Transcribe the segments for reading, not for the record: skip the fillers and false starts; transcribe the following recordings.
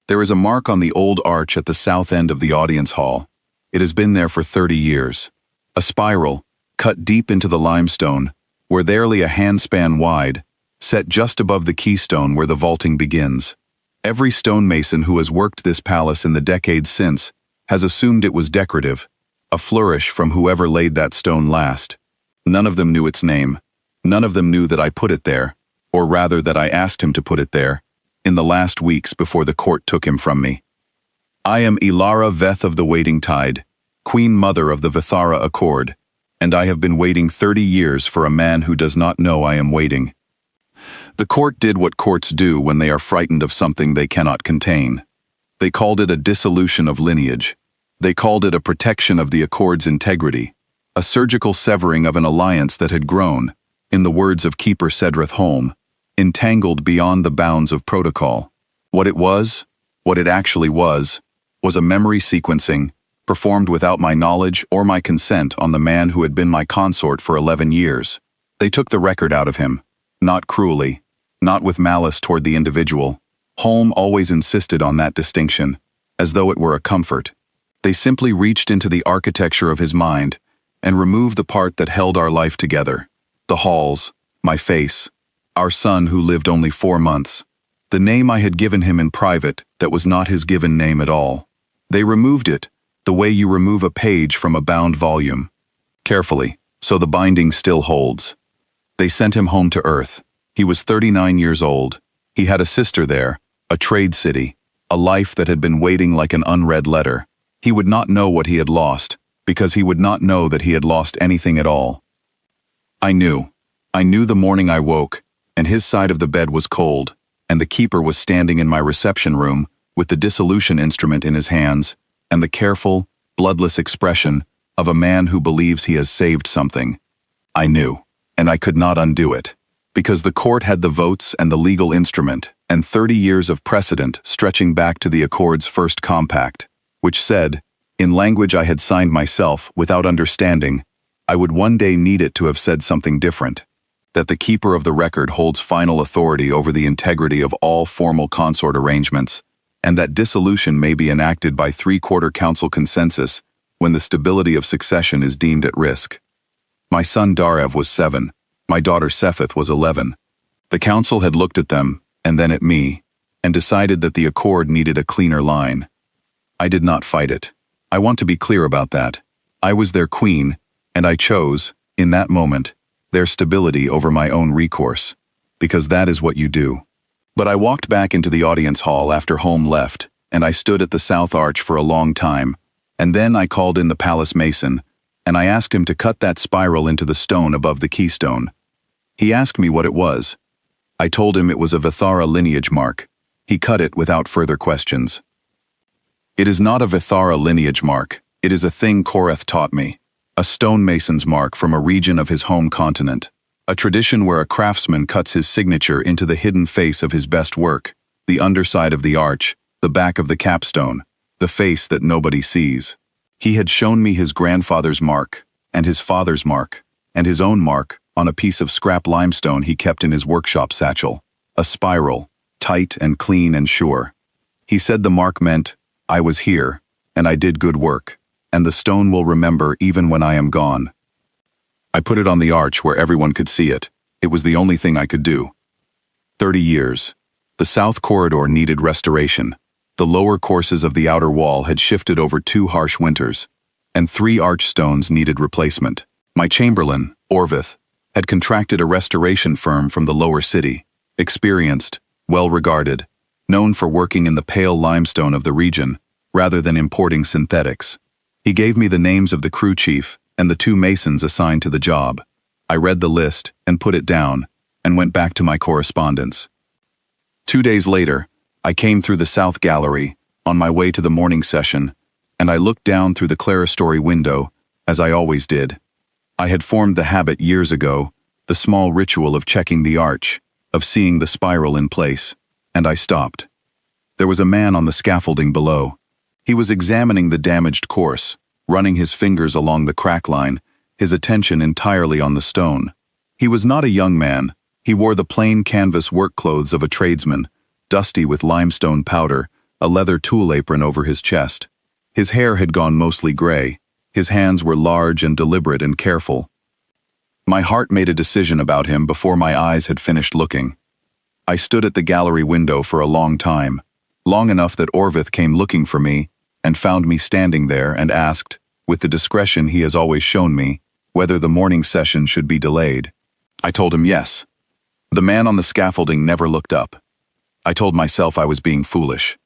There is a mark on the old arch at the south end of the audience hall. It has been there for 30 years. A spiral, cut deep into the limestone, where barely a handspan wide, set just above the keystone where the vaulting begins. Every stonemason who has worked this palace in the decades since has assumed it was decorative, a flourish from whoever laid that stone last. None of them knew its name. None of them knew that I put it there, or rather that I asked him to put it there, in the last weeks before the court took him from me. I am Ilara Veth of the Waiting Tide, Queen Mother of the Vithara Accord, and I have been waiting 30 years for a man who does not know I am waiting. The court did what courts do when they are frightened of something they cannot contain. They called it a dissolution of lineage. They called it a protection of the accord's integrity, a surgical severing of an alliance that had grown, in the words of Keeper Cedrith Holm, entangled beyond the bounds of protocol. What it actually was a memory sequencing, performed without my knowledge or my consent on the man who had been my consort for 11 years. They took the record out of him, not cruelly, not with malice toward the individual. Holm always insisted on that distinction, as though it were a comfort. They simply reached into the architecture of his mind and removed the part that held our life together. The halls, my face, our son who lived only 4 months, the name I had given him in private that was not his given name at all. They removed it, the way you remove a page from a bound volume. Carefully, so the binding still holds. They sent him home to Earth. He was 39 years old. He had a sister there, a trade city, a life that had been waiting like an unread letter. He would not know what he had lost, because he would not know that he had lost anything at all. I knew the morning I woke, and his side of the bed was cold, and the keeper was standing in my reception room with the dissolution instrument in his hands, and the careful, bloodless expression of a man who believes he has saved something. I knew, and I could not undo it, because the court had the votes and the legal instrument, and 30 years of precedent stretching back to the Accord's first compact, which said, in language I had signed myself without understanding, I would one day need it to have said something different, that the keeper of the record holds final authority over the integrity of all formal consort arrangements, and that dissolution may be enacted by 3/4 council consensus when the stability of succession is deemed at risk. My son Darev was 7, my daughter Sepheth was 11. The council had looked at them, and then at me, and decided that the accord needed a cleaner line. I did not fight it. I want to be clear about that. I was their queen, and I chose, in that moment, their stability over my own recourse, because that is what you do. But I walked back into the audience hall after Holm left, and I stood at the south arch for a long time, and then I called in the palace mason, and I asked him to cut that spiral into the stone above the keystone. He asked me what it was. I told him it was a Vithara lineage mark. He cut it without further questions. It is not a Vithara lineage mark, it is a thing Koreth taught me, a stonemason's mark from a region of his home continent. A tradition where a craftsman cuts his signature into the hidden face of his best work, the underside of the arch, the back of the capstone, the face that nobody sees. He had shown me his grandfather's mark, and his father's mark, and his own mark on a piece of scrap limestone he kept in his workshop satchel, a spiral, tight and clean and sure. He said the mark meant, I was here, and I did good work, and the stone will remember even when I am gone. I put it on the arch where everyone could see it. It was the only thing I could do. 30 years. The south corridor needed restoration. The lower courses of the outer wall had shifted over 2 harsh winters, and 3 arch stones needed replacement. My chamberlain, Orvith, had contracted a restoration firm from the lower city, experienced, well-regarded, known for working in the pale limestone of the region, rather than importing synthetics. He gave me the names of the crew chief and the 2 masons assigned to the job. I read the list and put it down, and went back to my correspondence. 2 days later, I came through the south gallery, on my way to the morning session, and I looked down through the clerestory window, as I always did. I had formed the habit years ago, the small ritual of checking the arch, of seeing the spiral in place, and I stopped. There was a man on the scaffolding below. He was examining the damaged course, running his fingers along the crack line, his attention entirely on the stone. He was not a young man. He wore the plain canvas work clothes of a tradesman, dusty with limestone powder, a leather tool apron over his chest. His hair had gone mostly gray. His hands were large and deliberate and careful. My heart made a decision about him before my eyes had finished looking. I stood at the gallery window for a long time, long enough that Orvith came looking for me and found me standing there and asked, with the discretion he has always shown me, whether the morning session should be delayed. I told him yes. The man on the scaffolding never looked up. I told myself I was being foolish.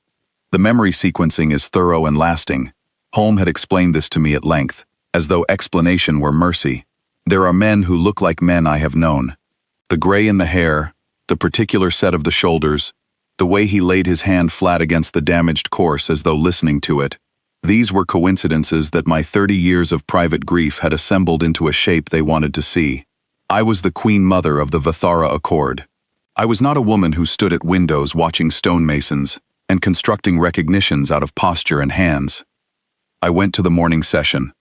The memory sequencing is thorough and lasting. Holm had explained this to me at length, as though explanation were mercy. There are men who look like men I have known. The gray in the hair, the particular set of the shoulders, the way he laid his hand flat against the damaged corse as though listening to it. These were coincidences that my 30 years of private grief had assembled into a shape they wanted to see. I was the queen mother of the Vithara Accord. I was not a woman who stood at windows watching stonemasons and constructing recognitions out of posture and hands. I went to the morning session.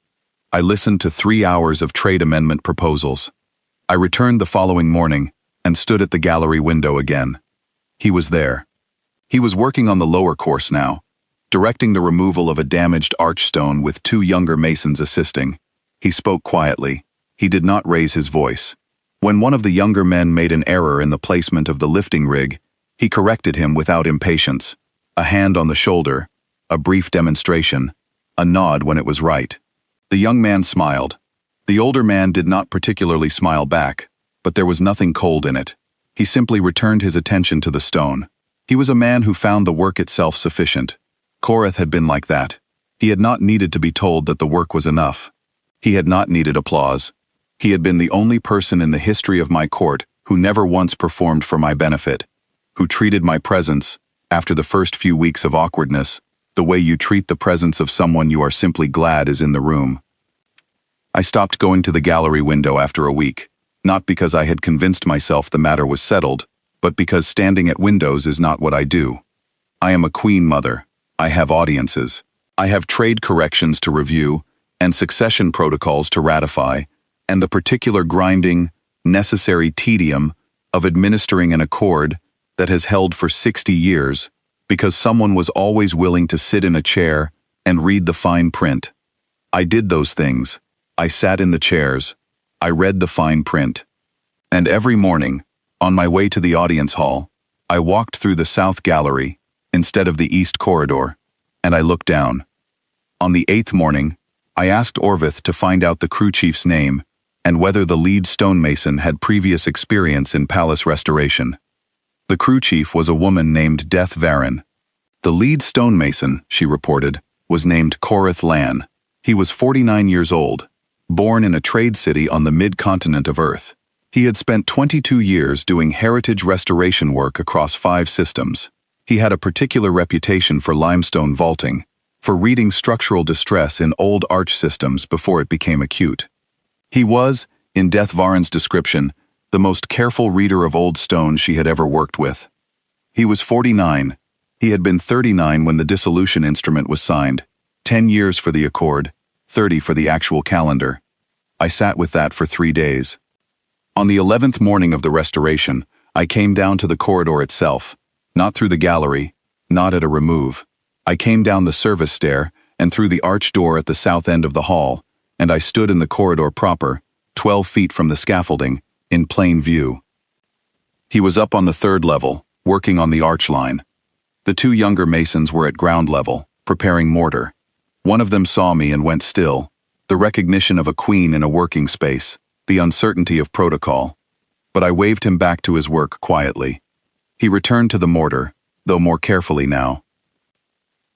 I listened to 3 hours of trade amendment proposals. I returned the following morning and stood at the gallery window again. He was there. He was working on the lower course now, directing the removal of a damaged archstone with 2 younger masons assisting. He spoke quietly. He did not raise his voice. When one of the younger men made an error in the placement of the lifting rig, he corrected him without impatience. A hand on the shoulder, a brief demonstration, a nod when it was right. The young man smiled. The older man did not particularly smile back, but there was nothing cold in it. He simply returned his attention to the stone. He was a man who found the work itself sufficient. Korath had been like that. He had not needed to be told that the work was enough. He had not needed applause. He had been the only person in the history of my court who never once performed for my benefit, who treated my presence, after the first few weeks of awkwardness, the way you treat the presence of someone you are simply glad is in the room. I stopped going to the gallery window after a week, not because I had convinced myself the matter was settled, but because standing at windows is not what I do. I am a queen mother. I have audiences. I have trade corrections to review, and succession protocols to ratify, and the particular grinding, necessary tedium of administering an accord that has held for 60 years, because someone was always willing to sit in a chair and read the fine print. I did those things. I sat in the chairs. I read the fine print. And every morning, on my way to the audience hall, I walked through the south gallery instead of the east corridor, and I looked down. On the 8th morning, I asked Orvith to find out the crew chief's name and whether the lead stonemason had previous experience in palace restoration. The crew chief was a woman named Death Varin. The lead stonemason, she reported, was named Korath Lan. He was 49 years old, born in a trade city on the mid-continent of Earth. He had spent 22 years doing heritage restoration work across 5 systems. He had a particular reputation for limestone vaulting, for reading structural distress in old arch systems before it became acute. He was, in Death Varin's description, the most careful reader of old stone she had ever worked with. He was 49. He had been 39 when the dissolution instrument was signed, 10 years for the accord, 30 for the actual calendar. I sat with that for 3 days. On the 11th morning of the restoration, I came down to the corridor itself, not through the gallery, not at a remove. I came down the service stair and through the arch door at the south end of the hall, and I stood in the corridor proper, 12 feet from the scaffolding, in plain view. He was up on the 3rd level, working on the arch line. The 2 younger masons were at ground level, preparing mortar. One of them saw me and went still, the recognition of a queen in a working space, the uncertainty of protocol. But I waved him back to his work quietly. He returned to the mortar, though more carefully now.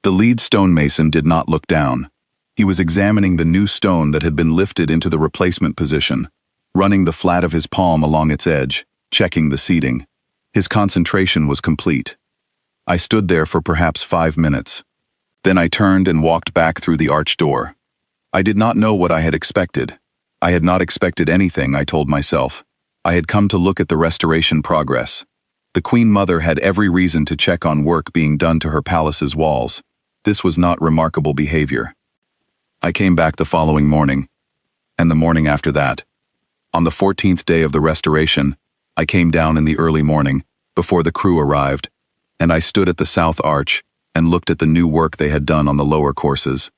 The lead stonemason did not look down. He was examining the new stone that had been lifted into the replacement position, running the flat of his palm along its edge, checking the seating. His concentration was complete. I stood there for perhaps 5 minutes. Then I turned and walked back through the arch door. I did not know what I had expected. I had not expected anything, I told myself. I had come to look at the restoration progress. The Queen Mother had every reason to check on work being done to her palace's walls. This was not remarkable behavior. I came back the following morning, and the morning after that. On the 14th day of the restoration, I came down in the early morning, before the crew arrived, and I stood at the south arch, and looked at the new work they had done on the lower courses.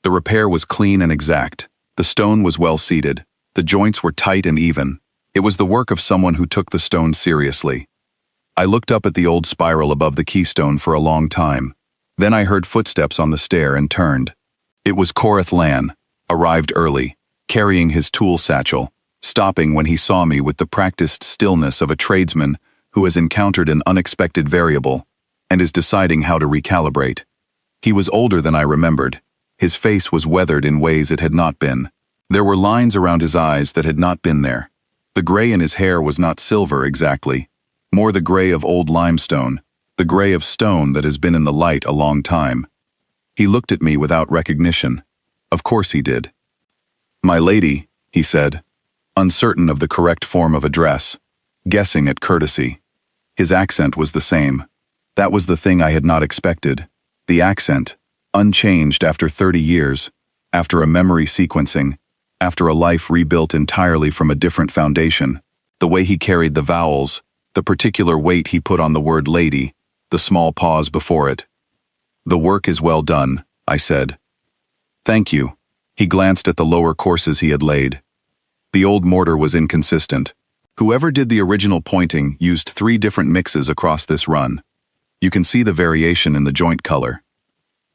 The repair was clean and exact. The stone was well seated. The joints were tight and even. It was the work of someone who took the stone seriously. I looked up at the old spiral above the keystone for a long time. Then I heard footsteps on the stair and turned. It was Coreth Lan, arrived early, carrying his tool satchel, stopping when he saw me with the practiced stillness of a tradesman who has encountered an unexpected variable and is deciding how to recalibrate. He was older than I remembered. His face was weathered in ways it had not been. There were lines around his eyes that had not been there. The gray in his hair was not silver exactly, more the gray of old limestone, the gray of stone that has been in the light a long time. He looked at me without recognition. Of course he did. "My lady," he said, uncertain of the correct form of address, guessing at courtesy. His accent was the same. That was the thing I had not expected. The accent, unchanged after 30 years, after a memory sequencing, after a life rebuilt entirely from a different foundation, the way he carried the vowels, the particular weight he put on the word lady, the small pause before it. "The work is well done," I said. "Thank you." He glanced at the lower courses he had laid. The old mortar was inconsistent. Whoever did the original pointing used 3 different mixes across this run. You can see the variation in the joint color.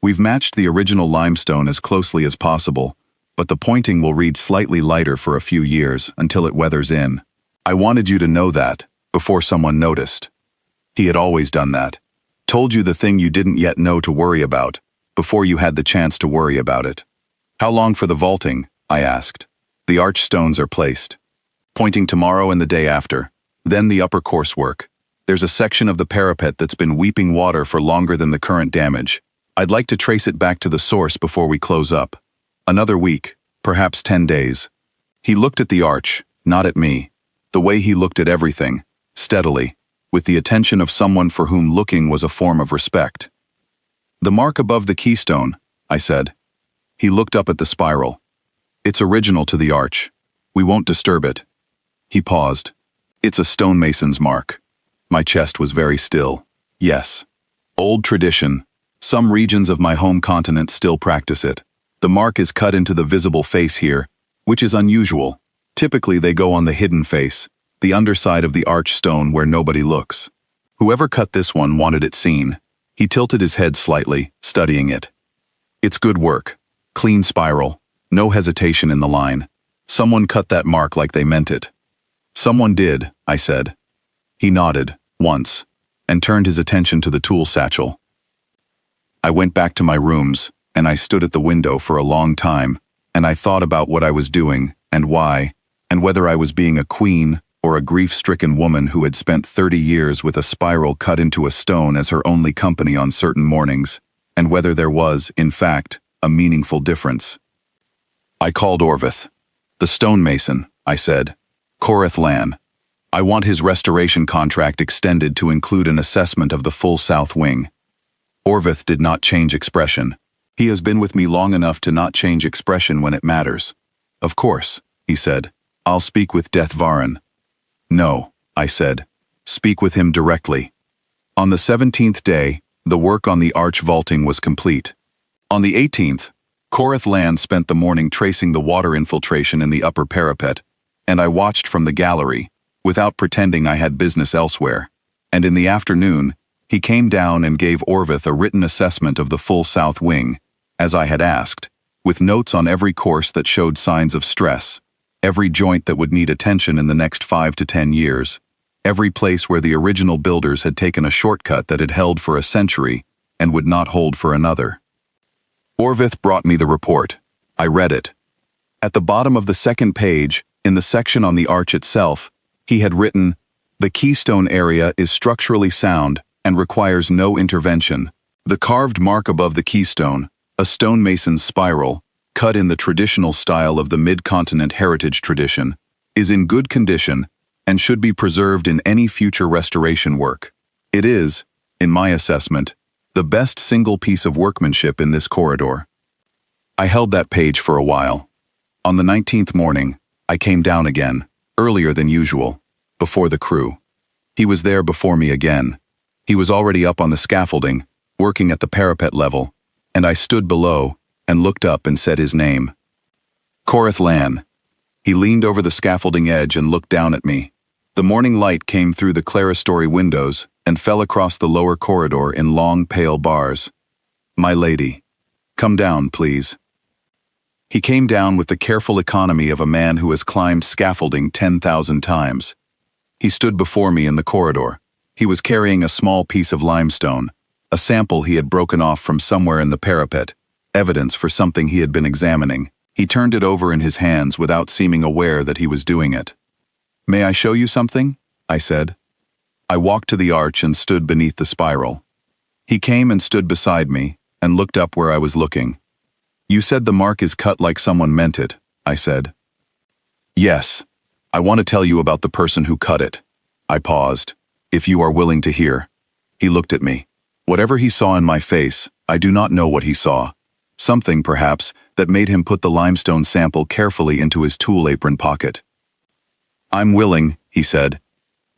We've matched the original limestone as closely as possible, but the pointing will read slightly lighter for a few years until it weathers in. I wanted you to know that, before someone noticed. He had always done that. Told you the thing you didn't yet know to worry about, before you had the chance to worry about it. "How long for the vaulting?" I asked. "The arch stones are placed. Pointing tomorrow and the day after. Then the upper course work. There's a section of the parapet that's been weeping water for longer than the current damage. I'd like to trace it back to the source before we close up. Another week, perhaps 10 days. He looked at the arch, not at me. The way he looked at everything, steadily, with the attention of someone for whom looking was a form of respect. "The mark above the keystone," I said. He looked up at the spiral. "It's original to the arch. We won't disturb it." He paused. "It's a stonemason's mark." My chest was very still. Yes. Old tradition. Some regions of my home continent still practice it. The mark is cut into the visible face here, which is unusual. Typically they go on the hidden face, the underside of the arch stone where nobody looks. Whoever cut this one wanted it seen. He tilted his head slightly, studying it. "It's good work. Clean spiral. No hesitation in the line. Someone cut that mark like they meant it." "Someone did," I said. He nodded, once, and turned his attention to the tool satchel. I went back to my rooms, and I stood at the window for a long time, and I thought about what I was doing, and why, and whether I was being a queen or a grief-stricken woman who had spent 30 years with a spiral cut into a stone as her only company on certain mornings, and whether there was, in fact, a meaningful difference. I called Orvith. "The stonemason," I said. "Coreth Lan. I want his restoration contract extended to include an assessment of the full south wing." Orvith did not change expression. He has been with me long enough to not change expression when it matters. "Of course," he said. "I'll speak with Death Varan." "No," I said. "Speak with him directly." On the 17th day, the work on the arch vaulting was complete. On the 18th, Coreth Lan spent the morning tracing the water infiltration in the upper parapet, and I watched from the gallery, without pretending I had business elsewhere, and in the afternoon, he came down and gave Orvith a written assessment of the full south wing, as I had asked, with notes on every course that showed signs of stress, every joint that would need attention in the next 5 to 10 years, every place where the original builders had taken a shortcut that had held for a century and would not hold for another. Orvith brought me the report. I read it. At the bottom of the second page, in the section on the arch itself, he had written, "The keystone area is structurally sound and requires no intervention. The carved mark above the keystone, a stonemason's spiral, cut in the traditional style of the mid-continent heritage tradition, is in good condition and should be preserved in any future restoration work. It is, in my assessment, the best single piece of workmanship in this corridor." I held that page for a while. On the 19th morning, I came down again, earlier than usual, before the crew. He was there before me again. He was already up on the scaffolding, working at the parapet level, and I stood below and looked up and said his name. Coreth Lan. He leaned over the scaffolding edge and looked down at me. The morning light came through the clerestory windows and fell across the lower corridor in long, pale bars. "My lady, come down, please." He came down with the careful economy of a man who has climbed scaffolding 10,000 times. He stood before me in the corridor. He was carrying a small piece of limestone, a sample he had broken off from somewhere in the parapet, evidence for something he had been examining. He turned it over in his hands without seeming aware that he was doing it. "May I show you something?" I said. I walked to the arch and stood beneath the spiral. He came and stood beside me and looked up where I was looking. "You said the mark is cut like someone meant it," I said. "Yes. I want to tell you about the person who cut it." I paused. "If you are willing to hear." He looked at me. Whatever he saw in my face, I do not know what he saw. Something, perhaps, that made him put the limestone sample carefully into his tool apron pocket. "I'm willing," he said.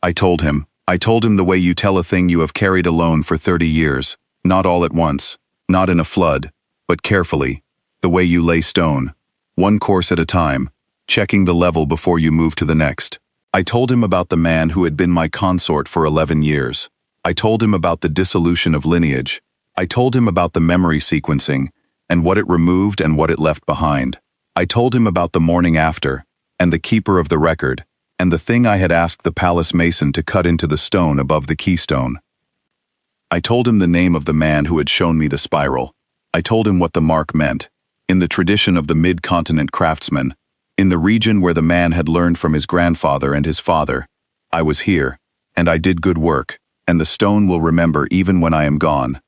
I told him the way you tell a thing you have carried alone for 30 years, not all at once, not in a flood, but carefully, the way you lay stone, one course at a time, checking the level before you move to the next. I told him about the man who had been my consort for 11 years. I told him about the dissolution of lineage. I told him about the memory sequencing, and what it removed and what it left behind. I told him about the morning after, and the keeper of the record, and the thing I had asked the palace mason to cut into the stone above the keystone. I told him the name of the man who had shown me the spiral. I told him what the mark meant, in the tradition of the mid-continent craftsman, in the region where the man had learned from his grandfather and his father. I was here, and I did good work, and the stone will remember even when I am gone.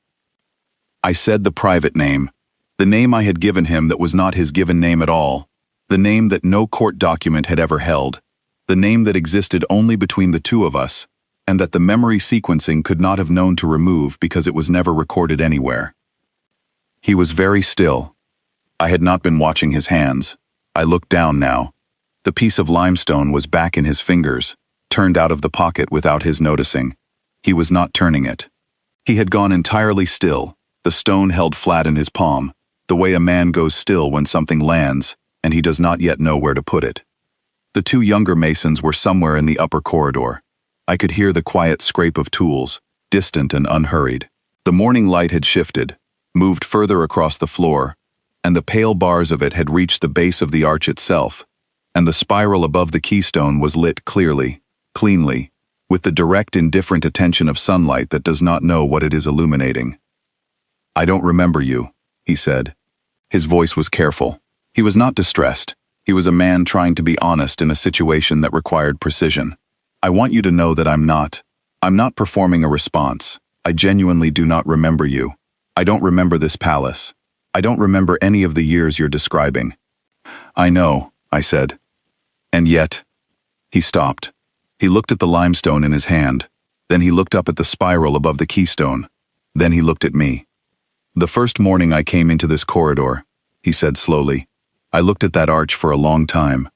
I said the private name, the name I had given him that was not his given name at all, the name that no court document had ever held, the name that existed only between the two of us, and that the memory sequencing could not have known to remove because it was never recorded anywhere. He was very still. I had not been watching his hands. I looked down now. The piece of limestone was back in his fingers, turned out of the pocket without his noticing. He was not turning it. He had gone entirely still, the stone held flat in his palm, the way a man goes still when something lands, and he does not yet know where to put it. The two younger masons were somewhere in the upper corridor. I could hear the quiet scrape of tools, distant and unhurried. The morning light had shifted, moved further across the floor, and the pale bars of it had reached the base of the arch itself, and the spiral above the keystone was lit clearly, cleanly, with the direct indifferent attention of sunlight that does not know what it is illuminating. "I don't remember you," he said. His voice was careful. He was not distressed. He was a man trying to be honest in a situation that required precision. "I want you to know that I'm not performing a response. I genuinely do not remember you. I don't remember this palace. I don't remember any of the years you're describing." "I know," I said. "And yet..." He stopped. He looked at the limestone in his hand. Then he looked up at the spiral above the keystone. Then he looked at me. "The first morning I came into this corridor," he said slowly, "I looked at that arch for a long time.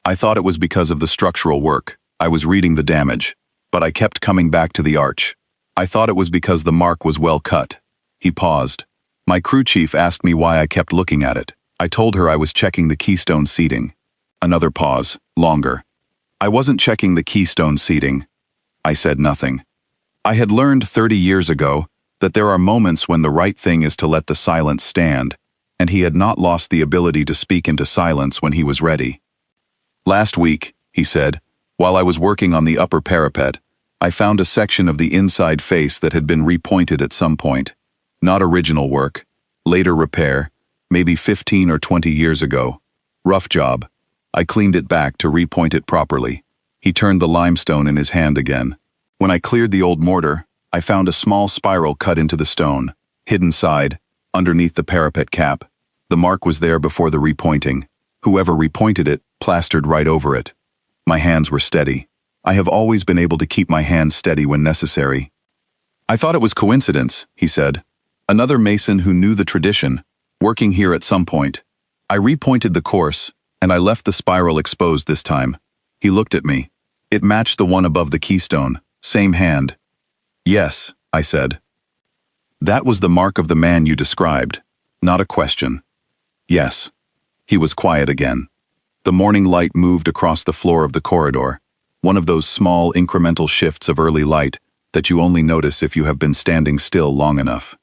I thought it was because of the structural work. I was reading the damage. But I kept coming back to the arch. I thought it was because the mark was well cut." He paused. "My crew chief asked me why I kept looking at it. I told her I was checking the keystone seating." Another pause, longer. "I wasn't checking the keystone seating." I said nothing. I had learned 30 years ago that there are moments when the right thing is to let the silence stand, and he had not lost the ability to speak into silence when he was ready. "Last week," he said, "while I was working on the upper parapet, I found a section of the inside face that had been repointed at some point. Not original work, later repair, maybe 15 or 20 years ago. Rough job. I cleaned it back to repoint it properly." He turned the limestone in his hand again. "When I cleared the old mortar, I found a small spiral cut into the stone, hidden side, underneath the parapet cap. The mark was there before the repointing. Whoever repointed it plastered right over it. My hands were steady. I have always been able to keep my hands steady when necessary." "I thought it was coincidence," he said. "Another mason who knew the tradition, working here at some point. I repointed the course, and I left the spiral exposed this time." He looked at me. "It matched the one above the keystone, same hand." "Yes," I said. That was the mark of the man you described, not a question. Yes. He was quiet again. The morning light moved across the floor of the corridor, one of those small incremental shifts of early light that you only notice if you have been standing still long enough.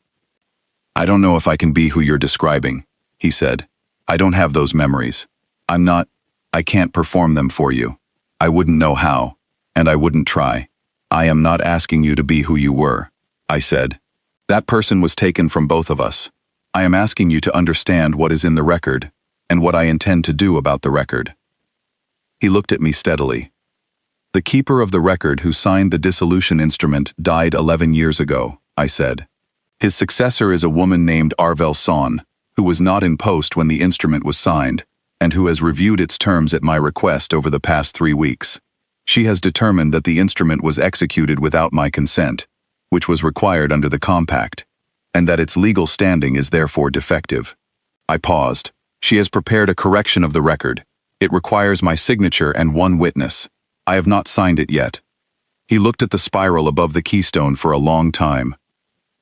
I don't know if I can be who you're describing, he said. I don't have those memories. I can't perform them for you. I wouldn't know how, and I wouldn't try. I am not asking you to be who you were, I said. That person was taken from both of us. I am asking you to understand what is in the record, and what I intend to do about the record. He looked at me steadily. The keeper of the record who signed the dissolution instrument died 11 years ago, I said. His successor is a woman named Arvel Son, who was not in post when the instrument was signed, and who has reviewed its terms at my request over the past 3 weeks. She has determined that the instrument was executed without my consent, which was required under the compact, and that its legal standing is therefore defective. I paused. She has prepared a correction of the record. It requires my signature and one witness. I have not signed it yet. He looked at the spiral above the keystone for a long time.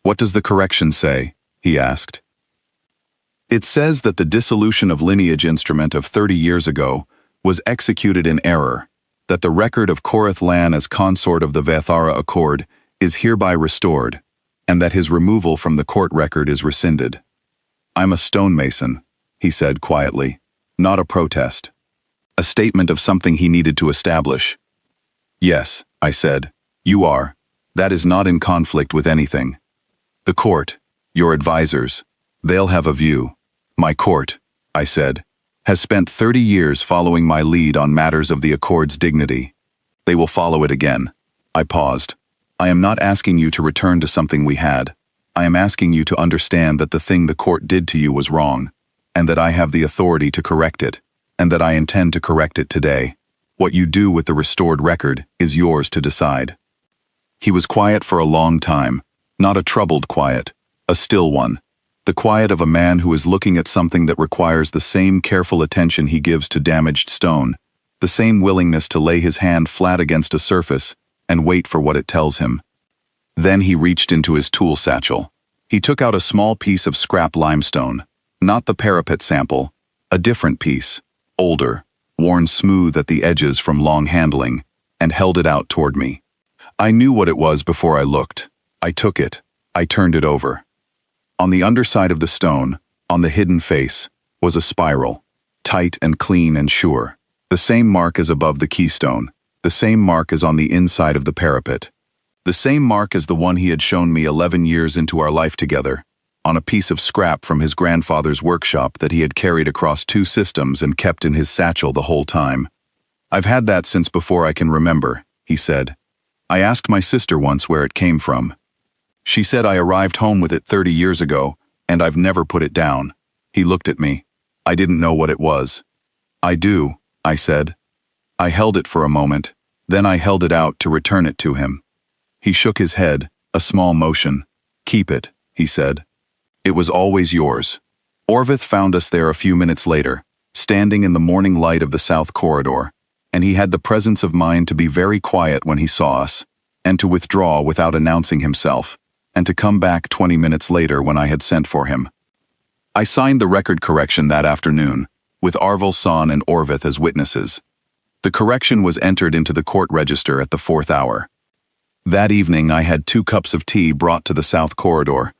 What does the correction say? He asked. It says that the dissolution of lineage instrument of 30 years ago was executed in error, that the record of Koreth Lan as consort of the Vethara Accord is hereby restored, and that his removal from the court record is rescinded. I'm a stonemason, he said quietly, not a protest. A statement of something he needed to establish. Yes, I said, you are. That is not in conflict with anything. The court, your advisors, they'll have a view. My court, I said, has spent 30 years following my lead on matters of the Accord's dignity. They will follow it again. I paused. I am not asking you to return to something we had. I am asking you to understand that the thing the court did to you was wrong, and that I have the authority to correct it, and that I intend to correct it today. What you do with the restored record is yours to decide. He was quiet for a long time, not a troubled quiet, a still one. The quiet of a man who is looking at something that requires the same careful attention he gives to damaged stone, the same willingness to lay his hand flat against a surface and wait for what it tells him. Then he reached into his tool satchel. He took out a small piece of scrap limestone, not the parapet sample, a different piece, older, worn smooth at the edges from long handling, and held it out toward me. I knew what it was before I looked. I took it. I turned it over. On the underside of the stone, on the hidden face, was a spiral, tight and clean and sure. The same mark as above the keystone, the same mark as on the inside of the parapet. The same mark as the one he had shown me 11 years into our life together, on a piece of scrap from his grandfather's workshop that he had carried across 2 systems and kept in his satchel the whole time. I've had that since before I can remember, he said. I asked my sister once where it came from. She said I arrived home with it 30 years ago, and I've never put it down. He looked at me. I didn't know what it was. I do, I said. I held it for a moment, then I held it out to return it to him. He shook his head, a small motion. Keep it, he said. It was always yours. Orvith found us there a few minutes later, standing in the morning light of the south corridor, and he had the presence of mind to be very quiet when he saw us, and to withdraw without announcing himself, and to come back 20 minutes later when I had sent for him. I signed the record correction that afternoon, with Arvel Son and Orvith as witnesses. The correction was entered into the court register at the 4th hour. That evening I had 2 cups of tea brought to the south corridor,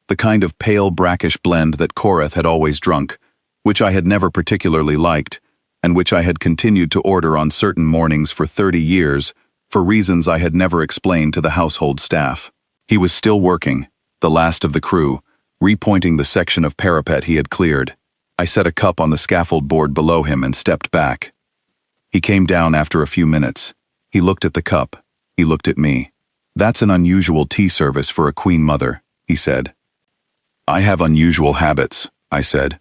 the kind of pale brackish blend that Koreth had always drunk, which I had never particularly liked, and which I had continued to order on certain mornings for 30 years, for reasons I had never explained to the household staff. He was still working, the last of the crew, repointing the section of parapet he had cleared. I set a cup on the scaffold board below him and stepped back. He came down after a few minutes. He looked at the cup. He looked at me. That's an unusual tea service for a queen mother, he said. I have unusual habits, I said.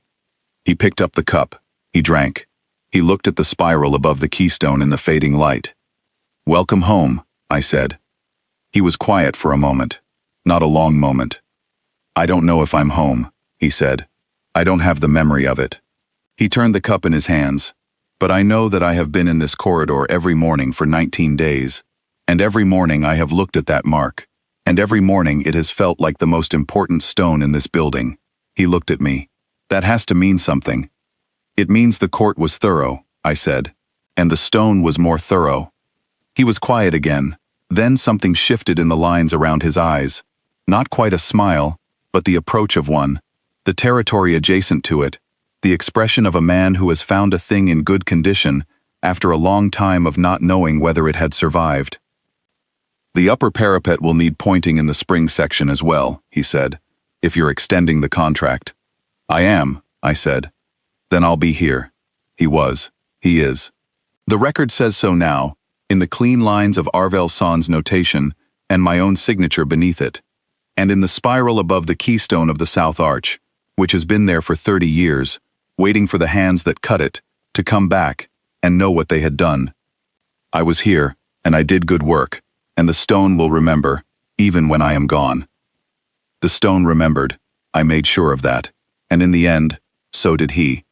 He picked up the cup. He drank. He looked at the spiral above the keystone in the fading light. Welcome home, I said. He was quiet for a moment, not a long moment. I don't know if I'm home, he said. I don't have the memory of it. He turned the cup in his hands, but I know that I have been in this corridor every morning for 19 days, and every morning I have looked at that mark, And every morning it has felt like the most important stone in this building. He looked at me. That has to mean something. It means the court was thorough, I said. And the stone was more thorough. He was quiet again. Then something shifted in the lines around his eyes. Not quite a smile, but the approach of one. The territory adjacent to it. The expression of a man who has found a thing in good condition after a long time of not knowing whether it had survived. The upper parapet will need pointing in the spring section as well, he said, if you're extending the contract. I am, I said. Then I'll be here. He was. He is. The record says so now, in the clean lines of Arvel San's notation and my own signature beneath it, and in the spiral above the keystone of the south arch, which has been there for 30 years, waiting for the hands that cut it to come back and know what they had done. I was here, and I did good work, and the stone will remember, even when I am gone. The stone remembered. I made sure of that, and in the end, so did he.